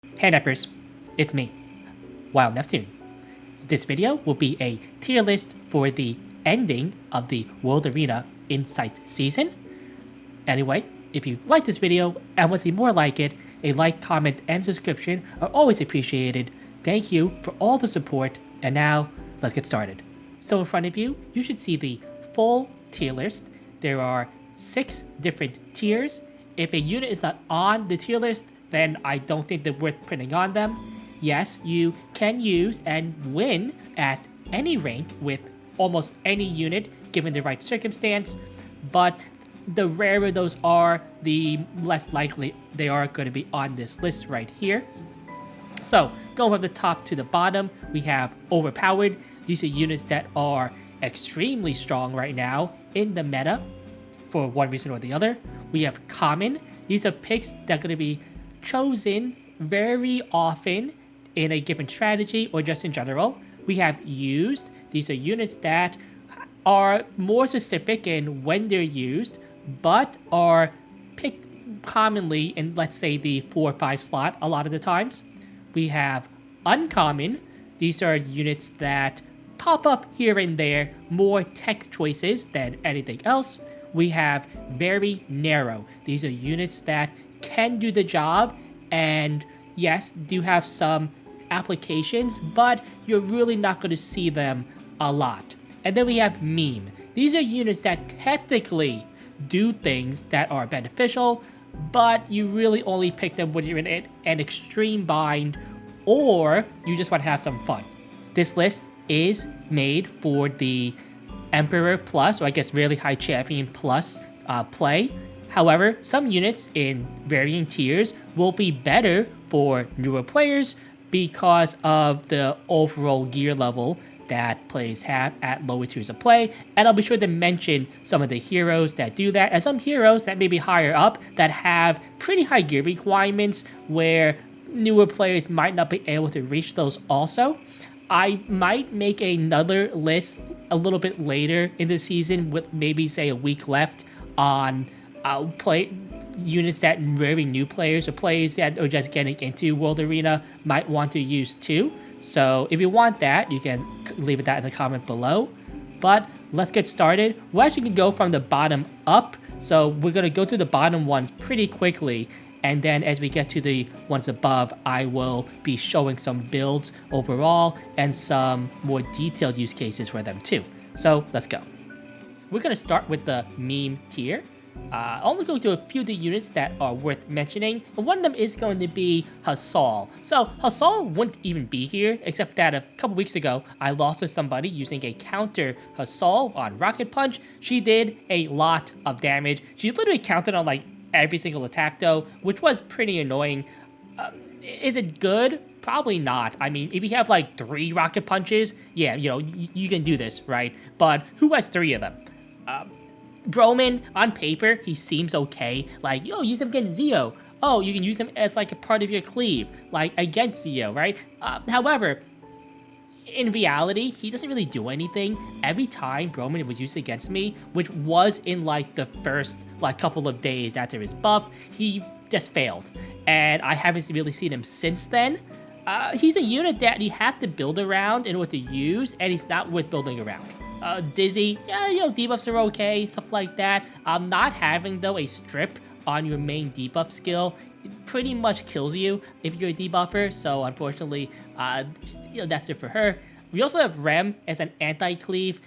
Hey Neppers, it's me, Wild Neptune. This video will be a tier list for the ending of the World Arena Insight season. Anyway, if you like this video and want to see more like it, a like, comment, and subscription are always appreciated. Thank you for all the support, and now let's get started. So in front of you, you should see the full tier list. There are 6 different tiers. If a unit is not on the tier list, then I don't think they're worth printing on them. Yes, you can use and win at any rank with almost any unit given the right circumstance, but the rarer those are, the less likely they are going to be on this list right here. So, going from the top to the bottom, we have Overpowered. These are units that are extremely strong right now in the meta for one reason or the other. We have Common. These are picks that are going to be chosen very often in a given strategy or just in general. We have Used. These are units that are more specific in when they're used, but are picked commonly in, let's say, the 4 or 5 slot a lot of the times. We have Uncommon. These are units that pop up here and there, more tech choices than anything else. We have Very Narrow. These are units that can do the job and yes, do have some applications, but you're really not going to see them a lot. And then we have Meme. These are units that technically do things that are beneficial, but you really only pick them when you're in an extreme bind or you just want to have some fun. This list is made for the Emperor Plus, or I guess Really High Champion Plus play. However, some units in varying tiers will be better for newer players because of the overall gear level that players have at lower tiers of play, and I'll be sure to mention some of the heroes that do that, and some heroes that may be higher up that have pretty high gear requirements where newer players might not be able to reach those also. I might make another list a little bit later in the season with maybe, say, a week left on play units that very new players or players that are just getting into World Arena might want to use too. So if you want that, you can leave that in the comment below. But let's get started. We're actually going to go from the bottom up. So we're going to go through the bottom ones pretty quickly. And then as we get to the ones above, I will be showing some builds overall and some more detailed use cases for them too. So let's go. We're going to start with the meme tier. Only going to a few of the units that are worth mentioning, and one of them is going to be Hasal. So Hasal wouldn't even be here, except that a couple weeks ago, I lost to somebody using a counter Hasal on Rocket Punch. She did a lot of damage. She literally counted on like every single attack though, which was pretty annoying. Is it good? Probably not. I mean, if you have like 3 Rocket Punches, yeah, you know, you can do this, right? But who has 3 of them? Broman, on paper, he seems okay. Like, yo, use him against Zio. Oh, you can use him as like a part of your cleave, like against Zio, right? However, in reality, he doesn't really do anything. Every time Broman was used against me, which was in like the first like couple of days after his buff, he just failed. And I haven't really seen him since then. He's a unit that you have to build around in order to use, and he's not worth building around. Dizzy, yeah, you know, debuffs are okay, stuff like that. Not having, though, a strip on your main debuff skill pretty much kills you if you're a debuffer, so unfortunately, you know, that's it for her. We also have Rem as an anti-cleave.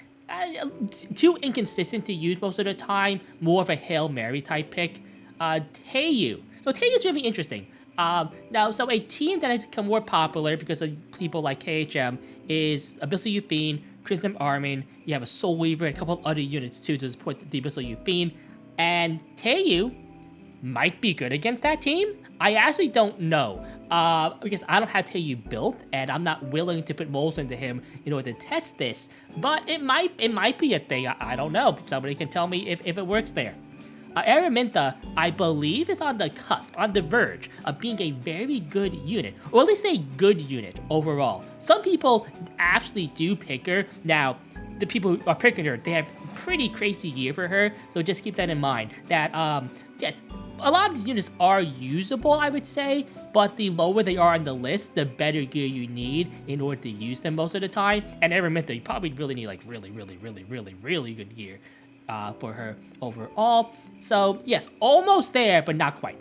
Too inconsistent to use most of the time, more of a Hail Mary type pick. Taeyu. So Taeyu's really interesting. Now, so a team that has become more popular because of people like KHM is Abyssal Yufine, Crimson Armin, you have a Soul Weaver, and a couple of other units too to support the Abyssal Yufine, and Taeyu might be good against that team? I actually don't know, because I don't have Taeyu built, and I'm not willing to put molds into him in order to test this, but it might be a thing, I don't know, somebody can tell me if it works there. Araminta, I believe, is on the cusp, on the verge of being a very good unit, or at least a good unit overall. Some people actually do pick her. Now, the people who are picking her, they have pretty crazy gear for her, so just keep that in mind. That, yes, a lot of these units are usable, I would say, but the lower they are on the list, the better gear you need in order to use them most of the time. And I admit that you probably really need like really good gear for her overall. So yes, almost there, but not quite.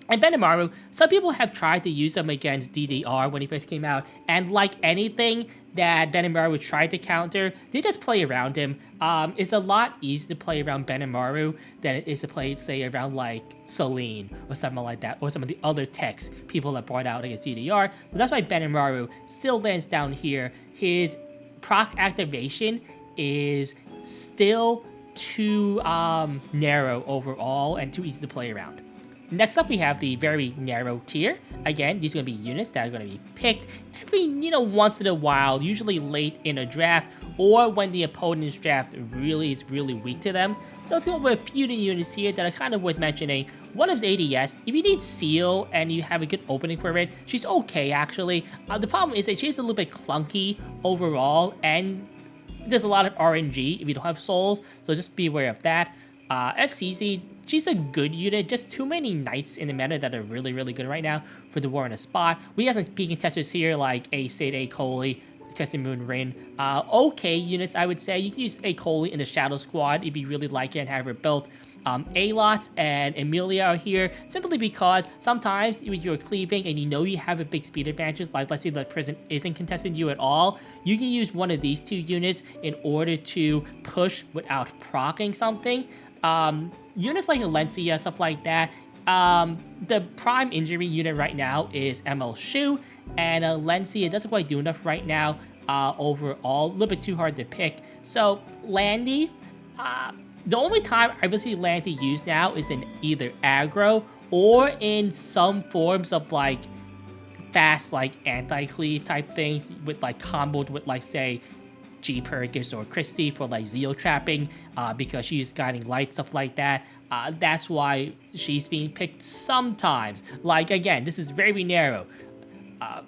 And Benimaru, some people have tried to use him against DDR when he first came out, and like anything that Benimaru tried to counter, they just play around him. It's a lot easier to play around Benimaru than it is to play, say, around like Celine or something like that, or some of the other techs people have brought out against DDR. So that's why Benimaru still lands down here. His proc activation is still too narrow overall and too easy to play around. Next up, we have the very narrow tier. Again, these are going to be units that are going to be picked every, once in a while, usually late in a draft, or when the opponent's draft is really weak to them. So let's go with a few new units here that are kind of worth mentioning. One is ADS. If you need Seal and you have a good opening for it, she's okay, actually. The problem is that she's a little bit clunky overall, and there's a lot of RNG if you don't have souls, so just be aware of that. FCZ, she's a good unit, just too many knights in the meta that are really good right now for the war in a spot. We have some peeking testers here like A Sid, A Coley, Crescent Moon Rin. Okay units, I would say. You can use A Coley in the Shadow Squad if you really like it and have her built. A-Lot and Emilia are here simply because sometimes if you're cleaving and you have a big speed advantage, like let's say the prison isn't contesting you at all, you can use one of these two units in order to push without proccing something. Units like Alencia, stuff like that. The prime injury unit right now is ML Shu, and Alencia doesn't quite do enough right now overall. A little bit too hard to pick. So Landy, the only time I really see Landy used now is in either aggro or in some forms of like fast like anti-cleave type things with like comboed with like say G Perkins or Christie for like Zeal trapping because she's guiding light, stuff like that. That's why she's being picked sometimes. Like again, this is very narrow.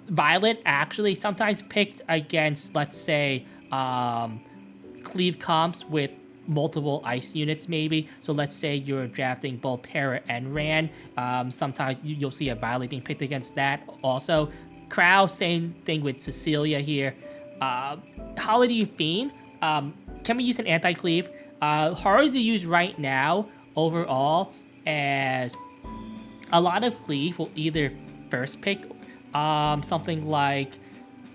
Violet actually sometimes picked against, let's say, cleave comps with multiple ice units maybe. So let's say you're drafting both Para and Ran. Sometimes you'll see a Violet being picked against that also. Crow, same thing with Cecilia here. Holiday Fiend can be used in anti-cleave. Hard to use right now overall, as a lot of cleave will either first pick something like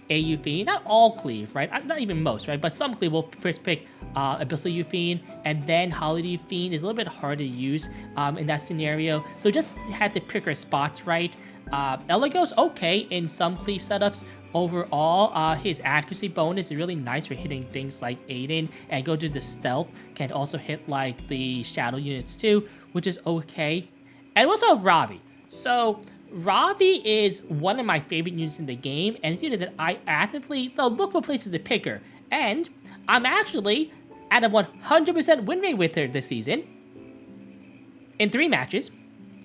AU Fiend, not all cleave, right? Not even most, right? But some cleave will first pick Abyssal Fiend, and then Holiday Fiend is a little bit hard to use in that scenario. So just had to pick her spots right. Eligos, okay in some cleave setups. Overall, his accuracy bonus is really nice for hitting things like Aiden, and go to the stealth can also hit like the shadow units too, which is okay. And also Ravi. So Ravi is one of my favorite units in the game, and it's a unit that I actively look for places to pick her. And I'm actually at a 100% win rate with her this season in 3 matches.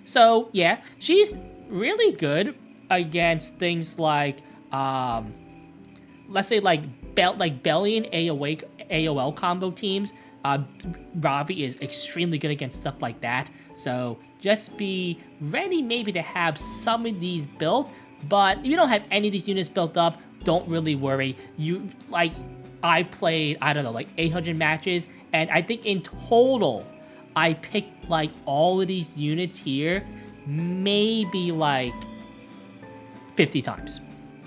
So yeah, she's really good against things like let's say like Belly and AOL combo teams. Ravi is extremely good against stuff like that. So just be ready maybe to have some of these built, but if you don't have any of these units built up, don't really worry. I played, I don't know, like 800 matches, and I think in total I picked like all of these units here maybe like 50 times.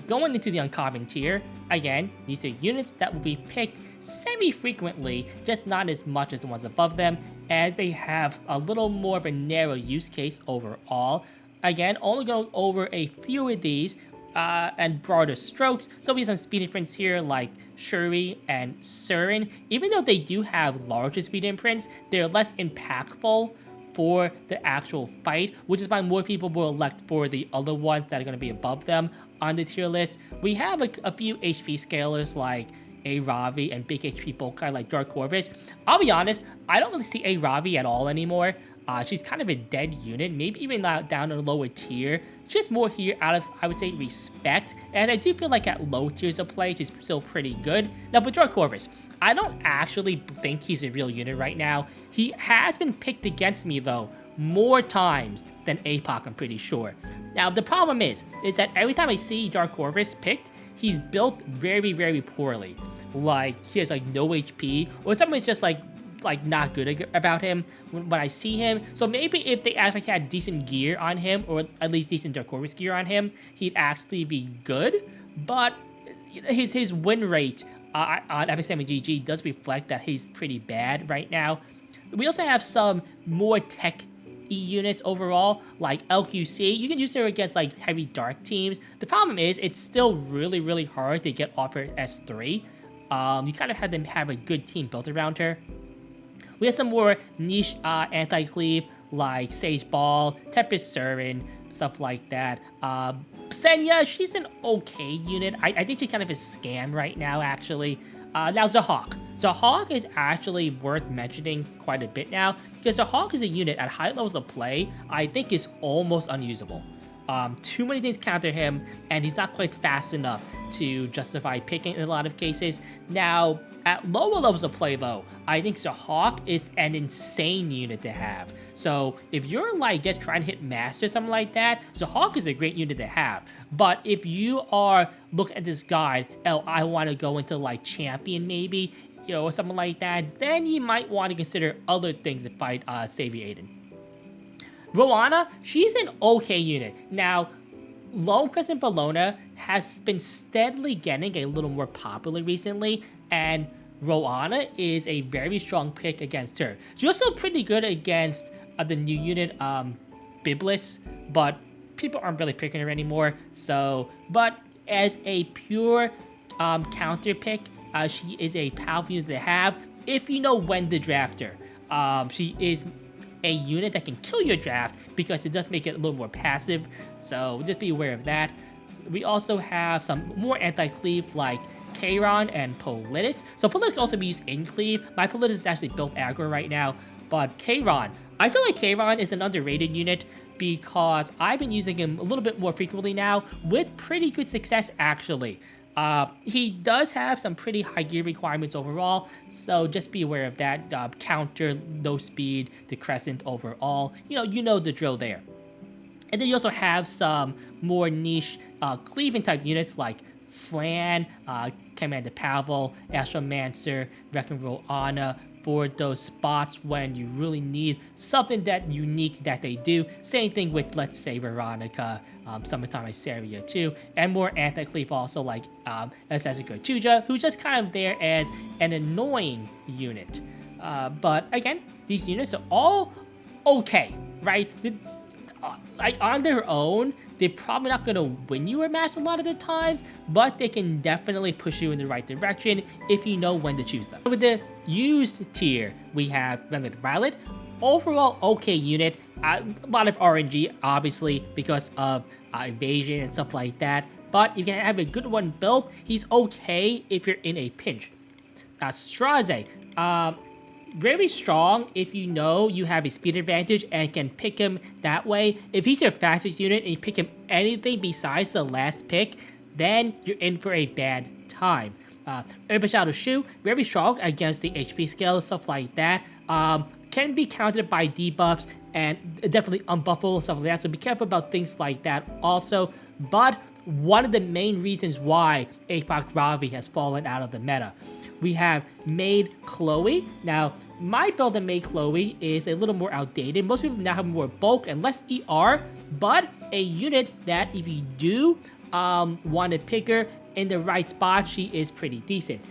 Going into the uncommon tier, again, these are units that will be picked semi-frequently, just not as much as the ones above them, as they have a little more of a narrow use case overall. Again, only going over a few of these and broader strokes. So we have some speed imprints here like Shuri and Surin. Even though they do have larger speed imprints, they're less impactful for the actual fight, which is why more people will elect for the other ones that are going to be above them on the tier list. We have a few HP scalers like A Ravi and big HP bulk guy like Dark Corvus. I'll be honest, I don't really see A Ravi at all anymore. She's kind of a dead unit, maybe even down in a lower tier, just more here out of, I would say, respect, and I do feel like at low tiers of play, she's still pretty good. Now, for Dark Corvus, I don't actually think he's a real unit right now. He has been picked against me, though, more times than APOC, I'm pretty sure. Now, the problem is that every time I see Dark Corvus picked, he's built very, very poorly. Like, he has, like, no HP, or something's just, like not good about him when I see him. So maybe if they actually had decent gear on him, or at least decent Dark Corvus gear on him, he'd actually be good. But his win rate on FSMGG does reflect that he's pretty bad right now. We also have some more tech units overall, like LQC. You can use her against like heavy dark teams. The problem is it's still really hard to get off her S3. You kind of have to have a good team built around her. We have some more niche anti-cleave like Sage Ball, Tempest Surin, stuff like that. Senya, she's an okay unit. I think she's kind of a scam right now, actually. Now, Zahawk. Zahawk is actually worth mentioning quite a bit now, because Zahawk is a unit at high levels of play I think is almost unusable. Too many things counter him, and he's not quite fast enough to justify picking in a lot of cases. Now, at lower levels of play, though, I think Zahawk is an insane unit to have. So if you're like just trying to hit Master or something like that, Zahawk is a great unit to have. But if you are looking at this guide, oh, I want to go into like Champion maybe, you know, or something like that, then you might want to consider other things to fight Savior Aiden. Roanna, she's an okay unit. Now, Lone Crescent Bologna has been steadily getting a little more popular recently, and Roanna is a very strong pick against her. She's also pretty good against the new unit, Biblis, but people aren't really picking her anymore. So, but as a pure counter pick, she is a powerful unit to have if you know when to draft her. She is a unit that can kill your draft because it does make it a little more passive, so just be aware of that. We also have some more anti-cleave like Kayron and Politis. So Politis can also be used in cleave. My Politis is actually built aggro right now, but Kayron, I feel like Kayron is an underrated unit because I've been using him a little bit more frequently now with pretty good success actually. He does have some pretty high gear requirements overall, so just be aware of that. Counter, low speed, the Crescent overall. You know the drill there. And then you also have some more niche cleaving type units like Flan, Commander Pavel, Astromancer, Wrecking Roanna, for those spots when you really need something that unique that they do. Same thing with, let's say, Veronica, Summertime Iseria too, and more anti-cleave also like Assassin Tuja, who's just kind of there as an annoying unit. But again, these units are all okay, right? Like on their own, they're probably not going to win you a match a lot of the times, but they can definitely push you in the right direction if you know when to choose them. With the used tier, we have Renegade Violet. Overall, okay unit. A lot of RNG, obviously, because of evasion and stuff like that. But you can have a good one built. He's okay if you're in a pinch. Straze. Very strong if you know you have a speed advantage and can pick him that way. If he's your fastest unit and you pick him anything besides the last pick, then you're in for a bad time. Urban Shadow Shoe, very strong against the HP scale, stuff like that. Can be countered by debuffs and definitely unbuffable, stuff like that. So be careful about things like that also. But one of the main reasons why APOC Ravi has fallen out of the meta. We have Maid Chloe. Now, my build of Maid Chloe is a little more outdated. Most people now have more bulk and less ER, but a unit that if you do want to pick her in the right spot, she is pretty decent.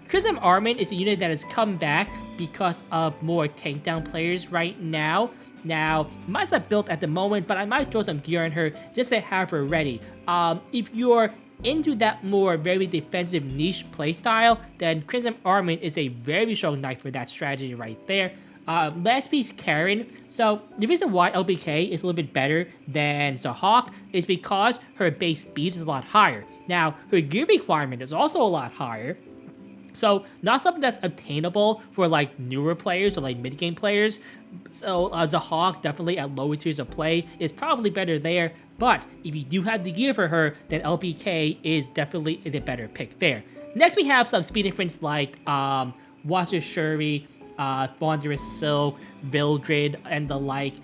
Chrism Armin is a unit that has come back because of more takedown players right now. Now, mine's not built at the moment, but I might throw some gear on her just to have her ready. If you're into that more very defensive niche playstyle, then Crimson Armin is a very strong knight for that strategy right there. Last piece, Karen. So the reason why LBK is a little bit better than Zahawk is because her base speed is a lot higher. Now, her gear requirement is also a lot higher. So not something that's obtainable for like newer players or like mid-game players. So Zahawk definitely at lower tiers of play is probably better there. But if you do have the gear for her, then LPK is definitely the better pick there. Next, we have some speed infants like Watcher Shuri, Thunderous Silk, Vildred, and the like.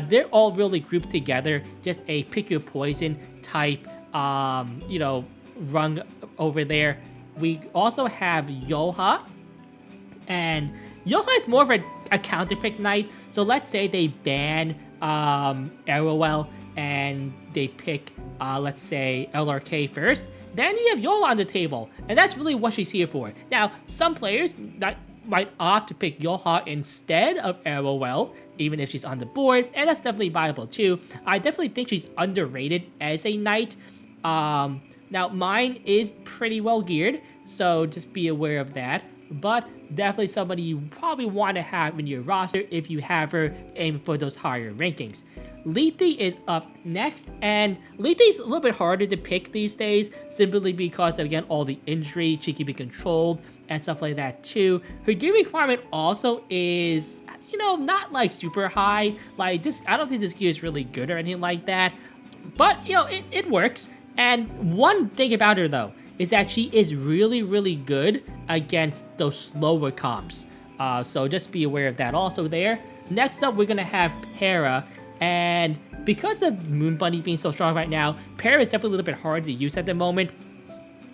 They're all really grouped together. Just a pick your poison type, run over there. We also have Yoha, and Yoha is more of a counter pick knight. So let's say they ban Arrowell and they pick, let's say, LRK first. Then you have Yola on the table, and that's really what she's here for. Now, some players might opt to pick Yoha instead of Arrowell, even if she's on the board, and that's definitely viable too. I definitely think she's underrated as a knight. Now, mine is pretty well geared, so just be aware of that. But definitely somebody you probably want to have in your roster if you have her aiming for those higher rankings. Lethe is up next, and Lethe is a little bit harder to pick these days, simply because of, again, all the injury, she can be controlled, and stuff like that too. Her gear requirement also is, not like super high. Like this, I don't think this gear is really good or anything like that, but it works. And one thing about her though, is that she is really, really good against those slower comps. So just be aware of that also there. Next up, we're going to have Para. And because of Moon Bunny being so strong right now, Para is definitely a little bit hard to use at the moment.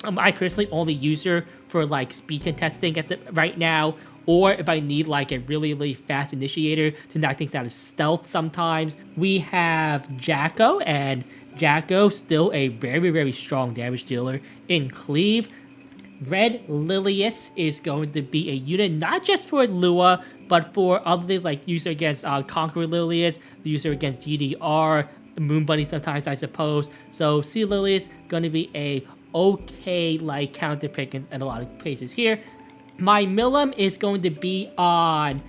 I personally only use her for like speed contesting right now, or if I need like a really, really fast initiator to knock things out of stealth sometimes. We have Jacko, and Jacko still a very, very strong damage dealer in Cleave. Red Lilius is going to be a unit not just for Lua, but for other things like user against Conqueror Lilius, the user against DDR, Moon Bunny sometimes, I suppose. So Sea Lilius going to be a okay like counter pick in a lot of cases here. My Milim is going to be on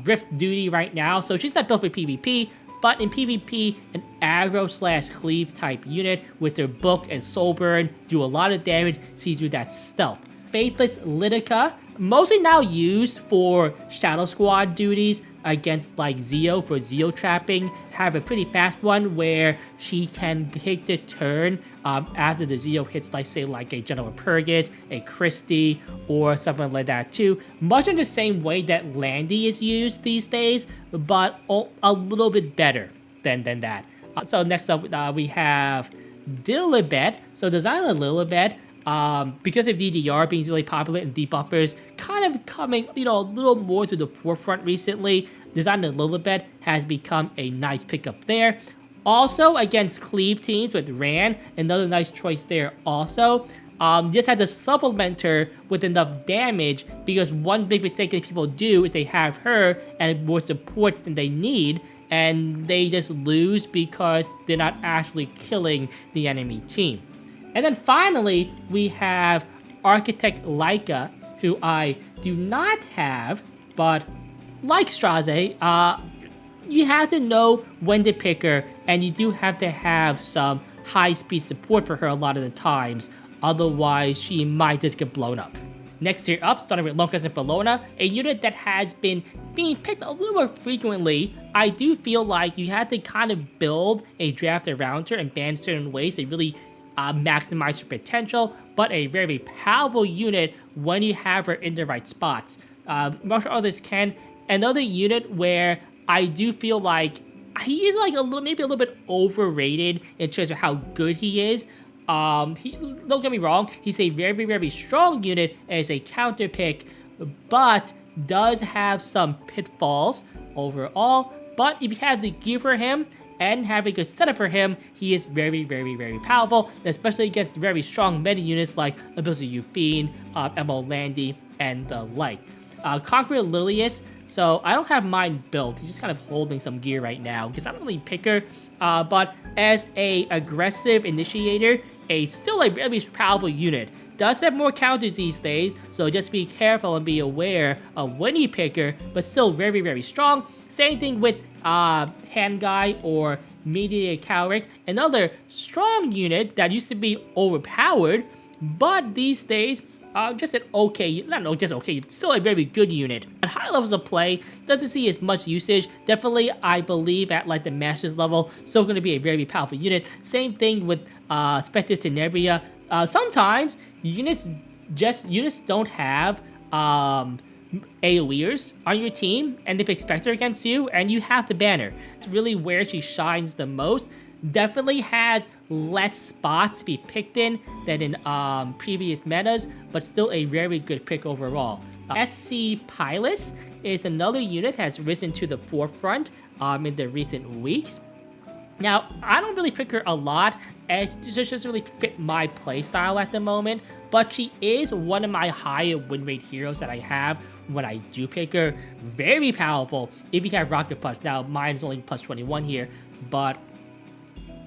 Rift duty right now, so she's not built for PvP. But in PvP, an aggro/cleave type unit with their book and soul burn do a lot of damage, see through that stealth. Faithless Lidica, mostly now used for Shadow Squad duties against like Zeo for Zeo trapping, have a pretty fast one where she can take the turn after the Zeo hits, like say like a General Purgus, a Christie, or something like that too. Much in the same way that Landy is used these days, but a little bit better than that. So next up we have Lilibet. So Designer Lilibet, because of DDR being really popular and debuffers kind of coming, a little more to the forefront recently, Designer Lilibet has become a nice pickup there. Also against Cleave teams with Ran, another nice choice there also. Just had to supplement her with enough damage, because one big mistake that people do is they have her and more support than they need, and they just lose because they're not actually killing the enemy team. And then finally, we have Architect Laika, who I do not have, but like Straze, you have to know when to pick her, and you do have to have some high-speed support for her a lot of the times, otherwise she might just get blown up. Next tier up, starting with Lucas and Bellona, a unit that has been being picked a little more frequently. I do feel like you have to kind of build a draft around her and ban certain ways to really maximize her potential, but a very powerful unit when you have her in the right spots. Martial Artist Ken, another unit where I do feel like he is like maybe a little bit overrated in terms of how good he is. Don't get me wrong, he's a very, very strong unit as a counter pick, but does have some pitfalls overall. But if you have the gear for him and have a good setup for him, he is very, very, very powerful, especially against very strong meta units like Abyssal Fiend, MO Landy, and the like. Conqueror Lilius, so I don't have mine built. He's just kind of holding some gear right now because I don't really pick her. But as a aggressive initiator, still a very powerful unit. Does have more counters these days, so just be careful and be aware of when you pick her, but still very, very strong. Same thing with Hand Guy or Mediator Cowrick, another strong unit that used to be overpowered, but these days just an okay, not just okay, still a very good unit. but high levels of play doesn't see as much usage. Definitely, I believe at like the Masters level, still going to be a very powerful unit. Same thing with Spectre Tenebria. Sometimes units don't have AoEers on your team, and they pick Spectre against you, and you have to ban her. It's really where she shines the most. Definitely has less spots to be picked in than in previous metas, but still a very good pick overall. SC Pylus is another unit that has risen to the forefront in the recent weeks. Now, I don't really pick her a lot, and it just doesn't really fit my playstyle at the moment, but she is one of my higher win rate heroes that I have when I do pick her. Very powerful if you have Rocket Punch. Now, mine is only plus 21 here, but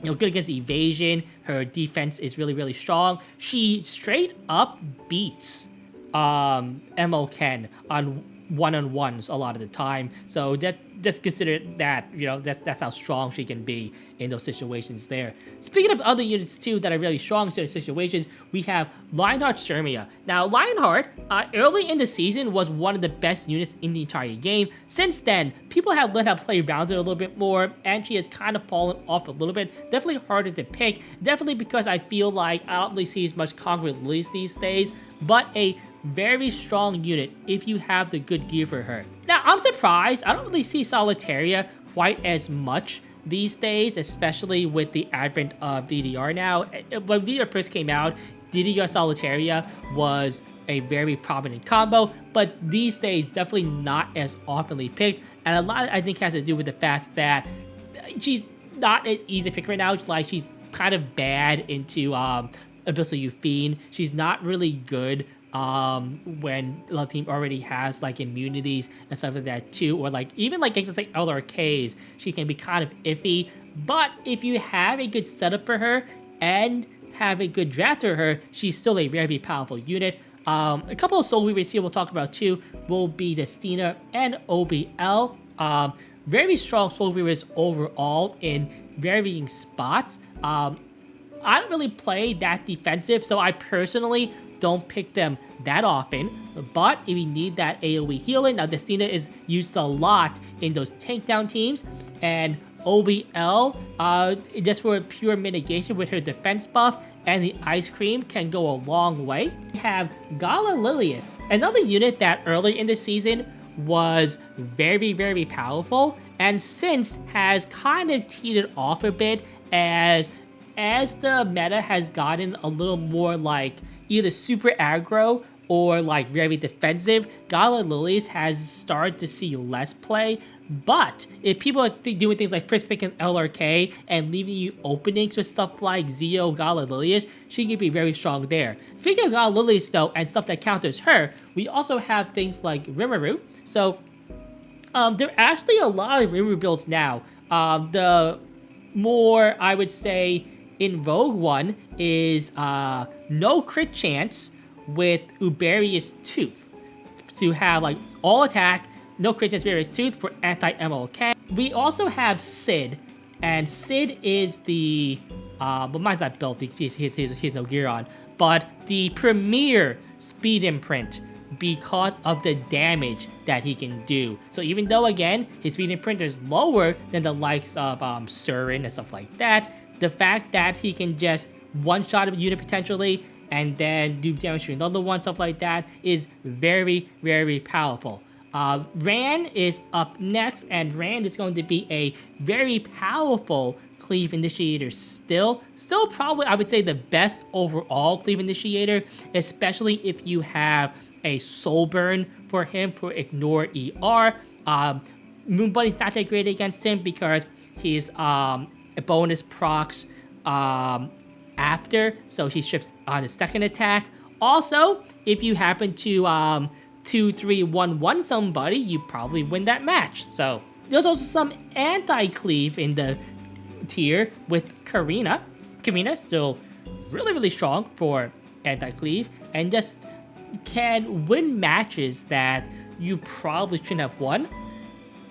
good against evasion. Her defense is really strong. She straight up beats MO Ken on one-on-ones a lot of the time. So just consider that, that's how strong she can be in those situations there. Speaking of other units too that are really strong in certain situations, we have Lionheart Shermia. Now, Lionheart, early in the season, was one of the best units in the entire game. Since then, people have let her play around it a little bit more, and she has kind of fallen off a little bit. Definitely harder to pick. Definitely because I feel like I don't really see as much Conquer Lilies these days, but a very strong unit if you have the good gear for her. Now, I'm surprised. I don't really see Solitaria quite as much these days, especially with the advent of DDR now. When DDR first came out, DDR Solitaria was a very prominent combo, but these days, definitely not as oftenly picked. And a lot, I think, has to do with the fact that she's not as easy to pick right now. She's kind of bad into Abyssal Fiend. She's not really good when the team already has like immunities and stuff like that too, or like even like against like LRKs, she can be kind of iffy. But if you have a good setup for her and have a good draft for her, she's still a very powerful unit. A couple of Soul Weavers here we'll talk about too will be Destina and OBL. Very strong Soul Weavers overall in varying spots. I don't really play that defensive, so I personally don't pick them that often, but if you need that AoE healing, now Destina is used a lot in those takedown teams, and OBL, just for pure mitigation with her defense buff and the ice cream, can go a long way. We have Gala Lilius, another unit that early in the season was very powerful, and since has kind of teetered off a bit as the meta has gotten a little more like either super aggro or like very defensive. Gala Lilius has started to see less play, but if people are doing things like first pick an LRK and leaving you openings with stuff like Zeo Gala Lilius, she can be very strong there. Speaking of Gala Lilius though, and stuff that counters her, we also have things like Rimuru. So there are actually a lot of Rimuru builds now. The more, I would say, in Vogue one is no crit chance with Uberius Tooth to have like all attack, no crit chance Uberius Tooth for anti-MLK. We also have Sid, and Sid is the but mine's not built because he has no gear on, but the premier speed imprint because of the damage that he can do. So even though again his speed imprint is lower than the likes of Surin and stuff like that, the fact that he can just one-shot a unit potentially and then do damage to another one, stuff like that, is very powerful. Ran is up next, and Ran is going to be a very powerful Cleave Initiator still. Still probably, I would say, the best overall Cleave Initiator, especially if you have a Soul Burn for him for Ignore ER. Moon Bunny's not that great against him because he's a bonus procs after, so he strips on his second attack. Also, if you happen to 2-3-1-1 somebody, you probably win that match. So there's also some anti-cleave in the tier with Karina. Karina still really strong for anti-cleave and just can win matches that you probably shouldn't have won.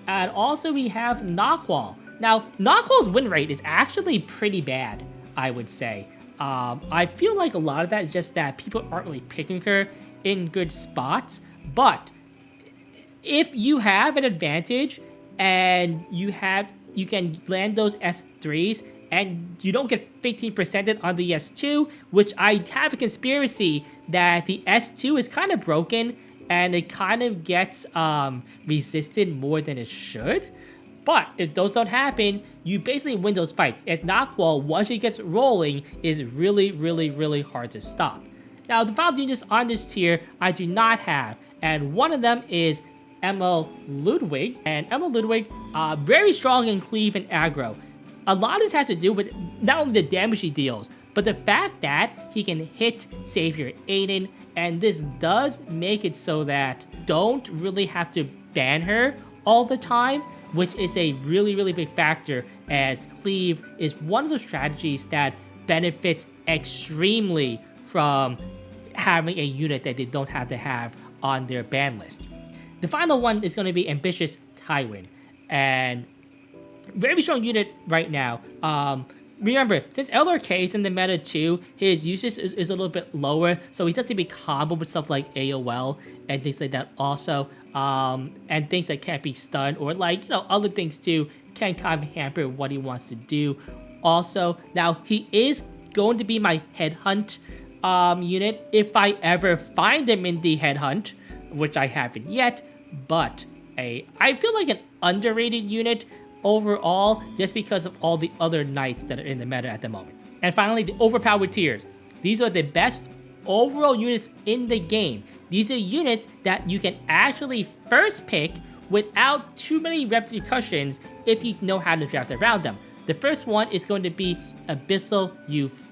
And also we have Knockwall. Now, Knockwall's win rate is actually pretty bad, I would say. I feel like a lot of that is just that people aren't really picking her in good spots, but if you have an advantage and you can land those S3s and you don't get 15%ed on the S2, which I have a conspiracy that the S2 is kind of broken and it kind of gets resisted more than it should. But if those don't happen, you basically win those fights. As Knockwall, once it gets rolling, is really, really, really hard to stop. Now, the final units on this tier I do not have, and one of them is Emma Ludwig. And Emma Ludwig, very strong in cleave and aggro. A lot of this has to do with not only the damage he deals, but the fact that he can hit Savior Aiden, and this does make it so that don't really have to ban her all the time, which is a really, really big factor, as cleave is one of those strategies that benefits extremely from having a unit that they don't have to have on their ban list. The final one is going to be Ambitious Tywin, and very strong unit right now. Remember, since LRK is in the meta too, his usage is a little bit lower, so he doesn't be combo with stuff like AOL and things like that also, and things that can't be stunned, or like, other things too can kind of hamper what he wants to do. Also, now he is going to be my headhunt unit if I ever find him in the headhunt, which I haven't yet, but I feel like an underrated unit overall, just because of all the other knights that are in the meta at the moment. And finally, the overpowered tiers. These are the best overall units in the game. These are units that you can actually first pick without too many repercussions if you know how to draft around them. The first one is going to be Abyssal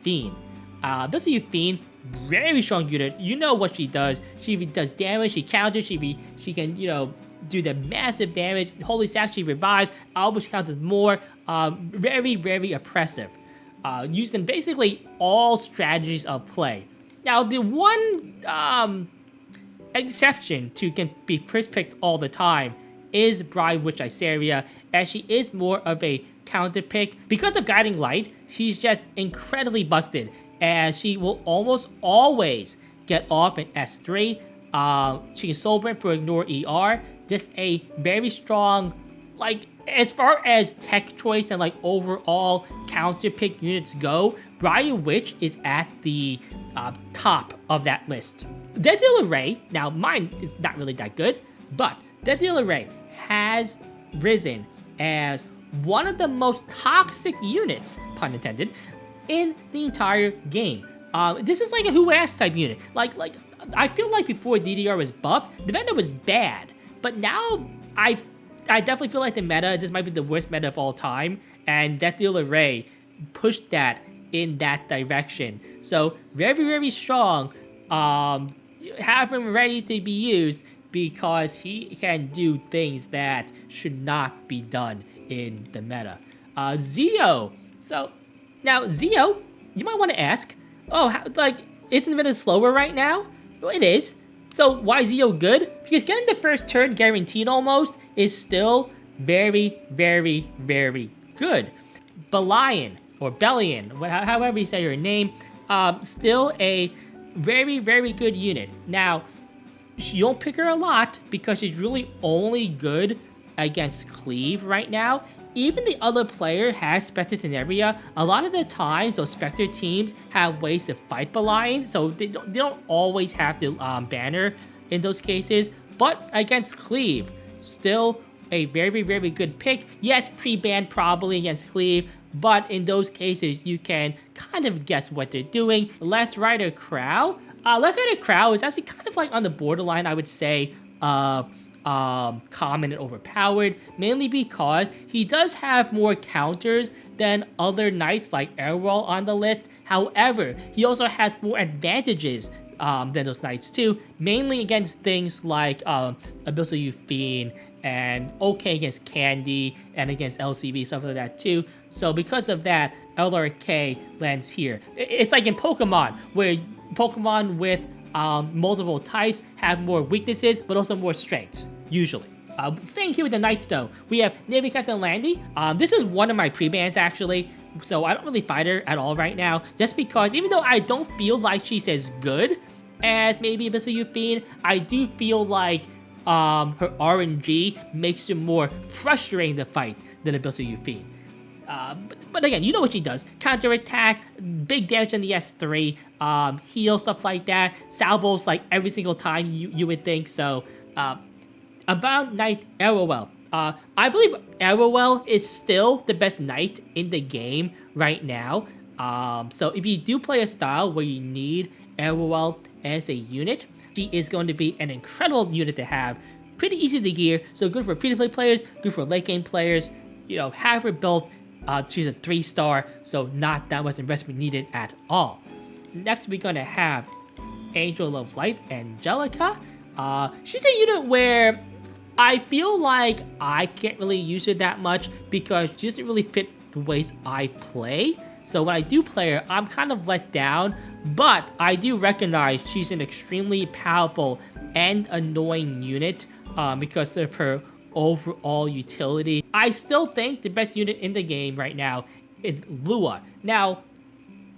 Fiend. Abyssal Fiend, very strong unit. You know what she does. She does damage, she counters, she can, do the massive damage. Holy Sack, she revives. Always counts as more. Very, very oppressive. Used in basically all strategies of play. Now, the one exception to can be first picked all the time is Bride Witch Iseria, as she is more of a counter pick. Because of Guiding Light, she's just incredibly busted, as she will almost always get off in S3. She can Soul Burn for Ignore ER. Just a very strong, like, as far as tech choice and like overall counter pick units go, Briar Witch is at the top of that list. Dead Dealer Ray, now mine is not really that good, but Dead Dealer Ray has risen as one of the most toxic units, pun intended, in the entire game. This is like a who ass type unit. Like I feel like before DDR was buffed, the meta was bad. But now, I definitely feel like the meta, this might be the worst meta of all time, and Death Dealer Ray pushed that in that direction. So, very, very strong. Have him ready to be used, because he can do things that should not be done in the meta. Zio. So, now, Zio, you might want to ask, isn't the meta slower right now? Well, it is. So why is Zio good? Because getting the first turn guaranteed almost is still very, very, very good. Belian, or Bellion, however you say your name, still a very, very good unit. Now, you don't pick her a lot because she's really only good against Cleave right now. Even the other player has Spectre Teneria. A lot of the times, those Spectre teams have ways to fight Belian, so they don't always have to ban her in those cases. But against Cleave, still a very, very good pick. Yes, pre-ban probably against Cleave, but in those cases, you can kind of guess what they're doing. Last Rider Crow. Last Rider Crow is actually kind of like on the borderline, I would say, of common and overpowered, mainly because he does have more counters than other knights like Airwall on the list. However, he also has more advantages than those knights too, mainly against things like Abyssal Fiend and okay against Candy and against LCB, stuff like that too. So because of that, LRK lands here. It's like in Pokemon, where Pokemon with multiple types have more weaknesses, but also more strengths, usually. Staying here with the Knights, though, we have Navy Captain Landy. This is one of my pre-bans, actually, so I don't really fight her at all right now, just because even though I don't feel like she's as good as maybe Abyssal Fiend, I do feel like her RNG makes it more frustrating to fight than ability you feed. But again, you know what she does. Counter attack, big damage on the S3, heal, stuff like that. Salvos like every single time you would think. So, about Knight Arrowell. I believe Arrowell is still the best Knight in the game right now. So if you do play a style where you need Arrowell as a unit, she is going to be an incredible unit to have. Pretty easy to gear, so good for free-to-play players, good for late-game players. You know, have her built. She's a 3-star, so not that much investment needed at all. Next, we're going to have Angel of Light, Angelica. She's a unit where I feel like I can't really use her that much because she doesn't really fit the ways I play. So when I do play her, I'm kind of let down, but I do recognize she's an extremely powerful and annoying unit because of her overall utility. I still think the best unit in the game right now is Lua. Now,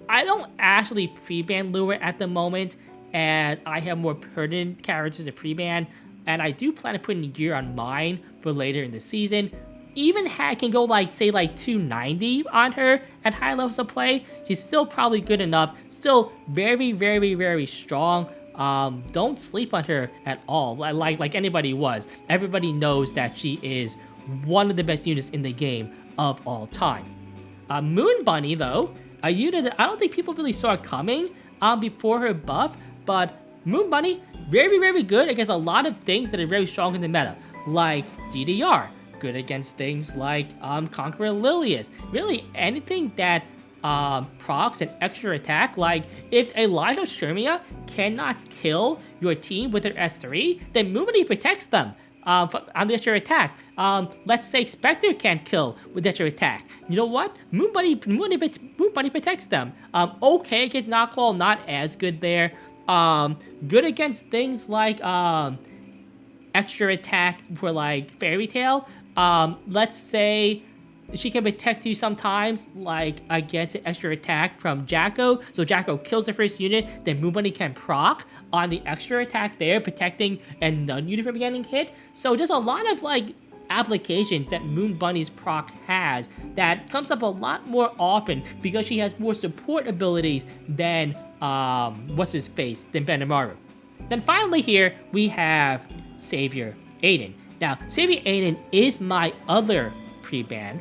I don't actually pre-ban Lua at the moment, as I have more pertinent characters to pre-ban, and I do plan on putting gear on mine for later in the season. Even I can go like, say like 290 on her at high levels of play, she's still probably good enough, still very, very, very strong. Don't sleep on her at all, like anybody was. Everybody knows that she is one of the best units in the game of all time. Moon Bunny, though, a unit that I don't think people really saw coming before her buff, but Moon Bunny, very, very good against a lot of things that are very strong in the meta, like DDR, good against things like Conqueror Lilius. Really, anything that procs an extra attack, like if a Linostromia cannot kill your team with their S3, then Moon Bunny protects them on the extra attack. Let's say Spectre can't kill with extra attack. You know what? Moon Bunny protects them. Okay against Knockclaw, not as good there. Good against things like extra attack for like Fairy Tail. Let's say she can protect you sometimes, like against an extra attack from Jacko. So Jacko kills the first unit, then Moon Bunny can proc on the extra attack there, protecting a non-unit from getting hit. So there's a lot of like applications that Moon Bunny's proc has that comes up a lot more often because she has more support abilities than than Benimaru. Then finally here we have Savior Aiden. Now Savior Aiden is my other pre-ban.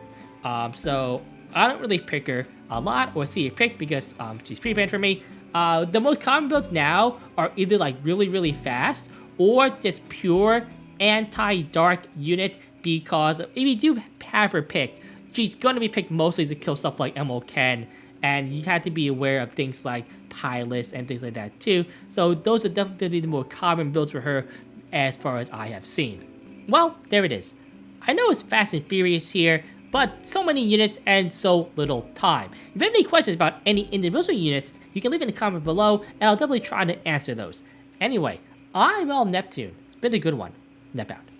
So I don't really pick her a lot or see her pick because she's pre-banned for me. The most common builds now are either like really, really fast or just pure anti-dark unit, because if you do have her picked, she's going to be picked mostly to kill stuff like MO-Ken, and you have to be aware of things like pilots and things like that too. So those are definitely the more common builds for her as far as I have seen. Well, there it is. I know it's fast and furious here, but so many units and so little time. If you have any questions about any individual units, you can leave in the comment below, and I'll definitely try to answer those. Anyway, I'm Neptune. It's been a good one. Nep out.